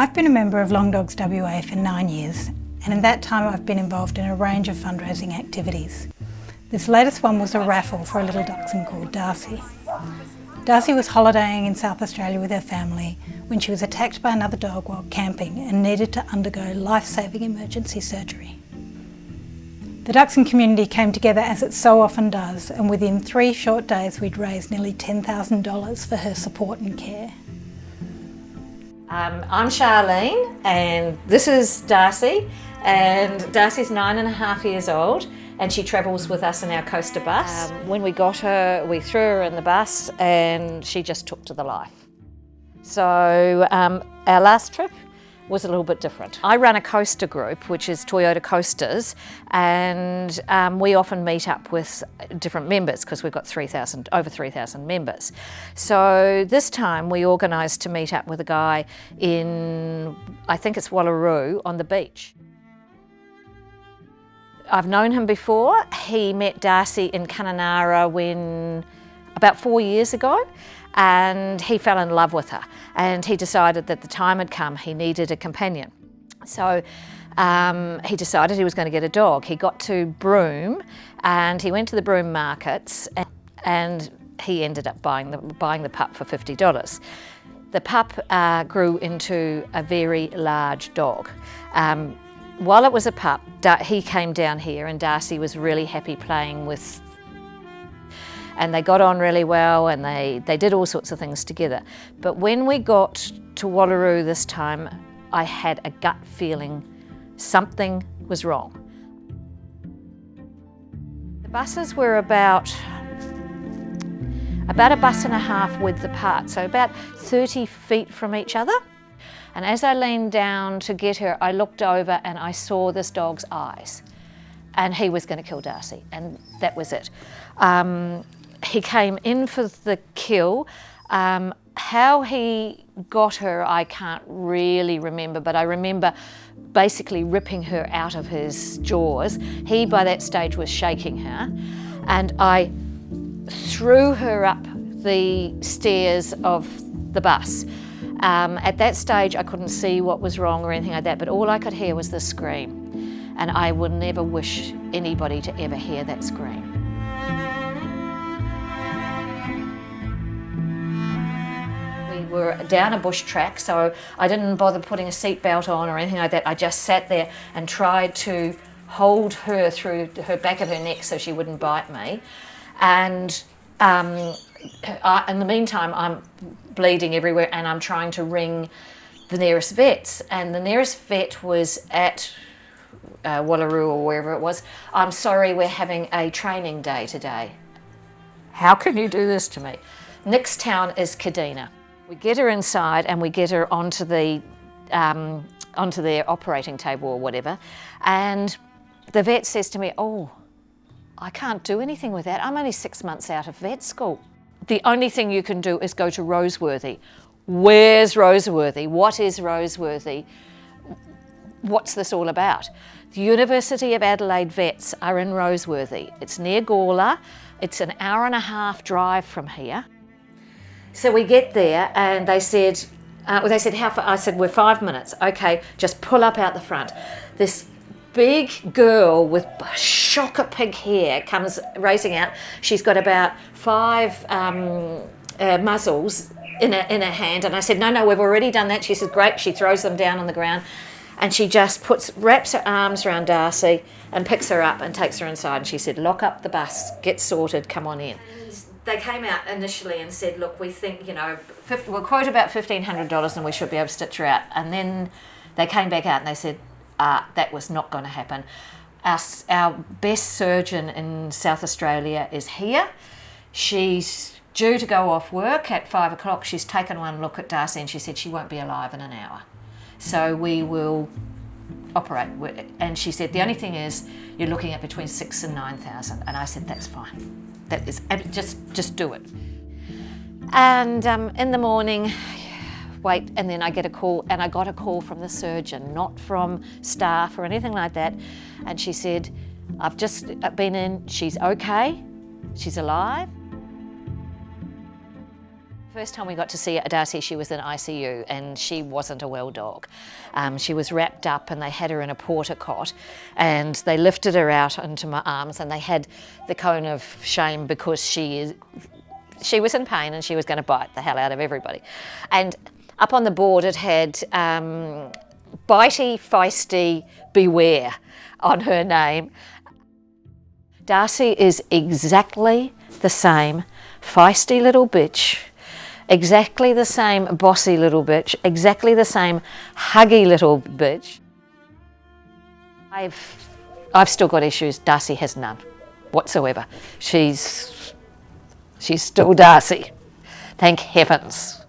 I've been a member of Long Dogs WA for 9 years, and in that time I've been involved in a range of fundraising activities. This latest one was a raffle for a little dachshund called Darcey. Darcey was holidaying in South Australia with her family when she was attacked by another dog while camping and needed to undergo life-saving emergency surgery. The dachshund community came together as it so often does, and within 3 short days we'd raised nearly $10,000 for her support and care. I'm Charlene and this is Darcey, and Darcey's 9.5 years old and she travels with us in our coaster bus. When we got her, we threw her in the bus and she just took to the life. So our last trip was a little bit different. I run a coaster group, which is Toyota Coasters, and we often meet up with different members because we've got over 3,000 members. So this time we organised to meet up with a guy in, I think it's Wallaroo, on the beach. I've known him before. He met Darcey in Kununurra about 4 years ago, and he fell in love with her, and he decided that the time had come, he needed a companion. So he decided he was going to get a dog. He got to Broome and he went to the Broome markets and he ended up buying the pup for $50. The pup grew into a very large dog. While it was a pup, he came down here and Darcey was really happy playing with, and they got on really well and they did all sorts of things together. But when we got to Wallaroo this time, I had a gut feeling something was wrong. The buses were about a bus and a half width apart, so about 30 feet from each other. And as I leaned down to get her, I looked over and I saw this dog's eyes. And he was going to kill Darcey, and that was it. He came in for the kill. How he got her, I can't really remember, but I remember basically ripping her out of his jaws. He, by that stage, was shaking her, and I threw her up the stairs of the bus. At that stage, I couldn't see what was wrong or anything like that, but all I could hear was the scream, and I will never wish anybody to ever hear that scream. We were down a bush track, so I didn't bother putting a seatbelt on or anything like that. I just sat there and tried to hold her through her back of her neck so she wouldn't bite me. And in the meantime, I'm bleeding everywhere and I'm trying to ring the nearest vets. And the nearest vet was at Wallaroo or wherever it was. I'm sorry, we're having a training day today. How can you do this to me? Next town is Kadina. We get her inside and we get her onto their operating table or whatever. And the vet says to me, "Oh, I can't do anything with that. I'm only 6 months out of vet school. The only thing you can do is go to Roseworthy." Where's Roseworthy? What is Roseworthy? What's this all about? The University of Adelaide vets are in Roseworthy. It's near Gawler. It's an hour-and-a-half drive from here. So we get there and they said, "How far?" I said, "We're 5 minutes." "Okay, just pull up out the front." This big girl with shocker pink hair comes racing out. She's got about 5 muzzles in her hand, and I said, no, we've already done that." She says, "Great." She throws them down on the ground and she just wraps her arms around Darcey and picks her up and takes her inside, and she said, "Lock up the bus, get sorted, come on in." They came out initially and said, "Look, we think, we'll quote about $1,500 and we should be able to stitch her out." And then they came back out and they said, that was not going to happen. Our best surgeon in South Australia is here. She's due to go off work at 5 o'clock. She's taken one look at Darcey and she said she won't be alive in an hour. So we will operate. And she said, the only thing is you're looking at between 6,000 and 9,000. And I said, that's fine. That is, just do it. And in the morning, and then I get a call, and I got a call from the surgeon, not from staff or anything like that. And she said, "I've just been in, she's okay, she's alive." First time we got to see Darcey, she was in ICU and she wasn't a well dog. She was wrapped up and they had her in a porta cot and they lifted her out into my arms and they had the cone of shame because she was in pain and she was going to bite the hell out of everybody. And up on the board it had bitey, feisty, beware on her name. Darcey is exactly the same feisty little bitch, exactly the same bossy little bitch, exactly the same huggy little bitch. I've still got issues. Darcey has none whatsoever. She's still Darcey. Thank heavens.